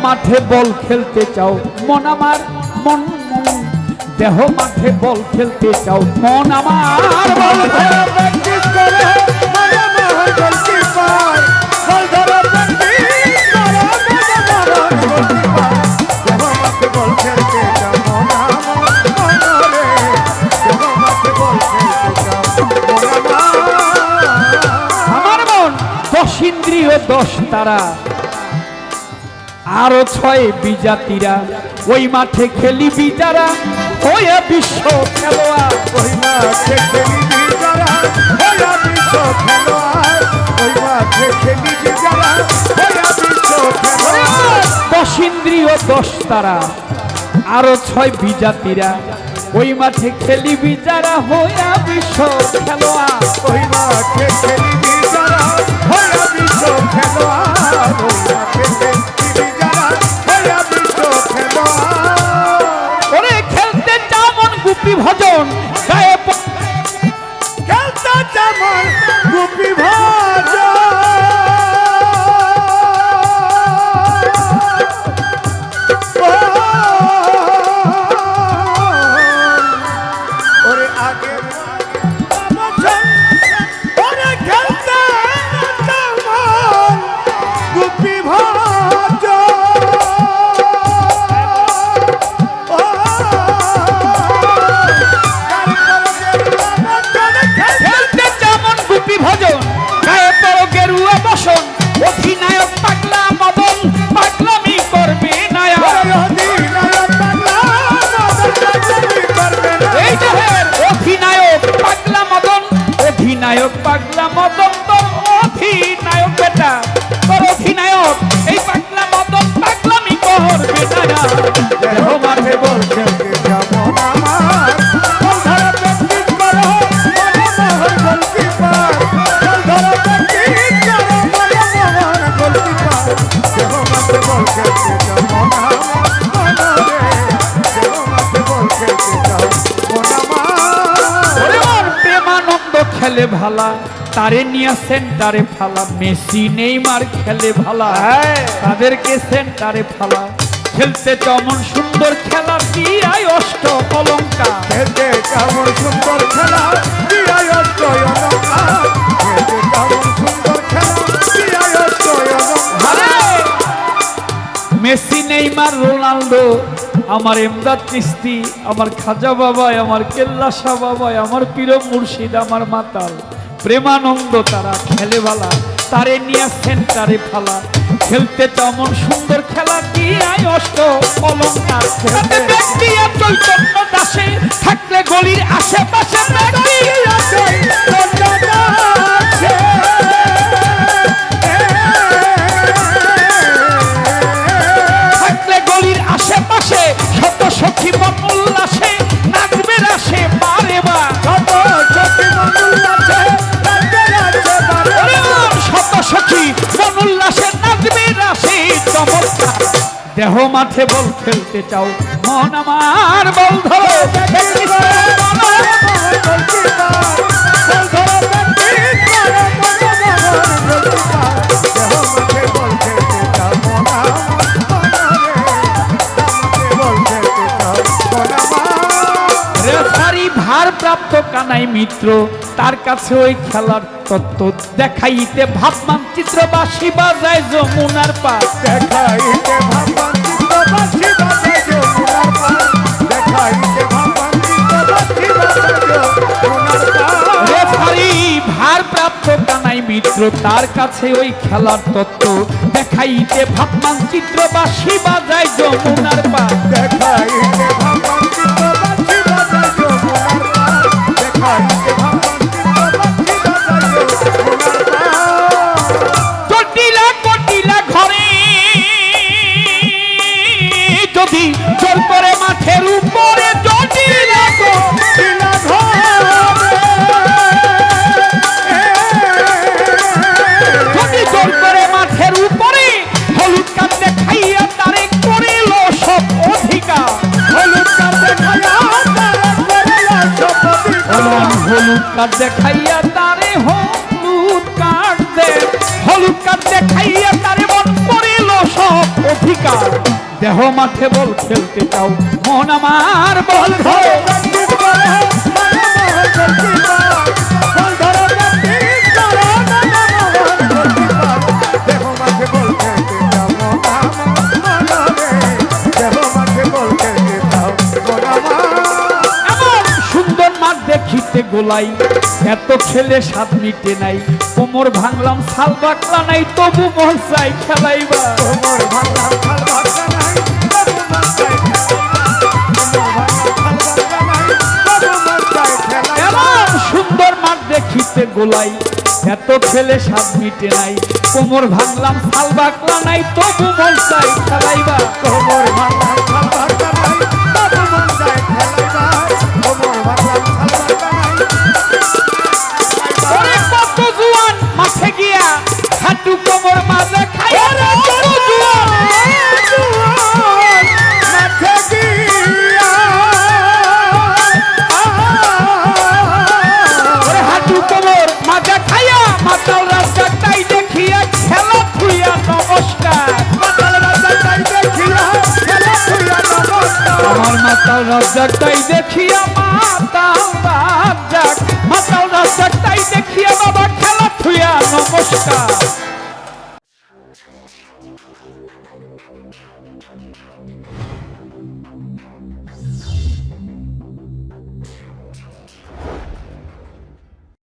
মাঠে বল খেলতে চাও মন আমার মন মন দেহ মাঠে বল খেলতে চাও মন আমার বল ধরো প্র্যাকটিস করে মনে মহর গোলকিপার বল ধরো প্র্যাকটিস করে মনে মহর গোলকিপার দেহ মাঠে বল খেলতে চাও মন আমার মন রে দেহ মাঠে বল খেলতে চাও মন আমার মন 10 ইন্দ্রিয় 10 তারা আরো 6 বিজাতিরা ওই মাঠে খেলিবি যারা হয়ে বিশ্ব খেলোয়াড় ওই মাঠে খেলিবি যারা হয়ে বিশ্ব খেলোয়াড় ওই মাঠে খেলিবি যারা হয়ে বিশ্ব খেলোয়াড় 10 ইন্দ্রিয় 10 তারা আরো 6 বিজাতিরা ওই মাঠে খেলিবি যারা হয়ে বিশ্ব খেলোয়াড় ওই মাঠে খেলিবি যারা হয়ে বিশ্ব খেলোয়াড় ওই মাঠে খেলিবি যারা হয়ে বিশ্ব খেলোয়াড় ওরে খেলতে যেমন গুপি ভজন গায়ে খেলতে যেমন গুপি ভজন ওরে আগে ওরে খেলতে যেমন গুপি ভজন ভজন গায়ে পড়ো গেরুয়া বসন অধিনায়ক পাগলা মদন পাগলামি করবে নায়ক এই দেহের অধিনায়ক পাগলা মদন অধিনায়ক পাগলা মদন তোর অধিনায়ক বেটা তোর অধিনায়ক এই পাগলা মদন পাগলামি করবে নায়ক দেহ মাঠে বল খেলতে যাবো আমার বল ধরা প্র্যাকটিস করো মনে মহর গোলকিপার বল ধরা প্র্যাকটিস করো মনে মহর গোলকিপার দেহ মাঠে বল খেলতে যাবো আমার মন রে দেহ মাঠে বল খেলতে যাও মন আমার প্রেমানন্দ খেলে ভালা তারে নিয়ে সেন্টারে ফালা মেসি নেইমার খেলে ভালা তাদেরকে সেন্টারে ফালা খেলতে কেমন সুন্দর খেলা দিয়াই অষ্ট অলঙ্কার খেলতে কেমন সুন্দর খেলা দিয়াই অষ্ট অলঙ্কার খেলতে কেমন সুন্দর খেলা দিয়াই অষ্ট অলঙ্কার মেসি নেইমার রোনাল্ডো আমার এমদাদ চিস্তি আমার খাজা বাবা আমার কেল্লা শাহ বাবা আমার পীর মুর্শিদ আমার মাতাল প্রেমানন্দ তারা খেলে ভালা তারে নিয়ে সেন্টারে ফালা খেলতে তেমন সুন্দর খেলা দিয়াই অষ্ট অলঙ্কার খেলতে ব্যক্তি চৈতন্য দাসে থাকলে গলির আশেপাশে ব্যক্তি আছে থাকলে গলির আশেপাশে শত সখী মন উল্লাসে নাচবে রাসে বারে বা শত সখী মন উল্লাসে নাচবে রাসে বারে শত সখী মন উল্লাসে নাচবে রাসে চমৎকার দেহ মাঠে বল খেলতে চাও মন আমার বল ধরো ভারপ্রাপ্ত কানাই মিত্র তার কাছে ওই খেলার তত্ত্ব দেখাইতে ভাব মানচিত্র বাঁশি বাজায় যমুনার পার দেখাইতে ভাব মানচিত্র বাঁশি বাজায় যমুনার পার দেখাইতে ভাব মানচিত্র বাঁশি বাজায় যমুনার পার রেফারি ভারপ্রাপ্ত কানাই মিত্র তার কাছে ওই খেলার তত্ত্ব দেখাইতে ভাব মানচিত্র বাঁশি বাজায় যমুনার পার দেখাইতে ভাব মানচিত্র বাঁশি বাজায় যমুনার পার দেখাইতে ভাব যদি জোর করে মাঠের উপরে যদি জোর করে মাঠের উপরে হলুদ কার্ড দেখাইয়া তারে করিল সব অধিকার হলুদ কার্ড দেখাইয়া তারে করিল সব অধিকার হলুদ কার্ড দেখাইয়া তারে হলুদ কার্ড দেখাইয়া তারে মন করিল সব অধিকার নমস্কার। দেহ মাঠে বল খেলতে চাও, মন আমার বল ধরো। সুন্দর মাঠ দেখিতে গোলাই, এত খেলে স্বাদ মিটে নাই। কোমর ভাঙলাম ছাল বাকলা নাই, তবু মন চাই খেলাইবা। এমন সুন্দর মাঠ দেখিতে গোলাই, এত খেলে স্বাদ মিটে নাই। কোমর ভাঙলাম ছাল বাকলা নাই, তবু মন চাই খেলাইবা। কোমর ভাঙলাম ছাল বাকলা নাই, তবু মন চাই খেলাইবা। কোমর ভাঙলাম ছাল বাকলা নাই। ওরে কত জুয়ান মাঠে গিয়া হাঁটু কোমর মাজা খাইয়া রে, কত জুয়ান মাঠে গিয়া ওরে হাঁটু কোমর মাজা খাইয়া মাতাল রাস্তাটাই দেখিয়া খেলা থুইয়া নমস্কার। মাতাল রাজাটাই দেখিয়া খেলা থুইয়া নমস্কার। আমার মাতাল রাস্তাটাই দেখিয়া মাতাল রাস্তাটাই দেখিয়া বাবা খেলা থুইয়া নমস্কার।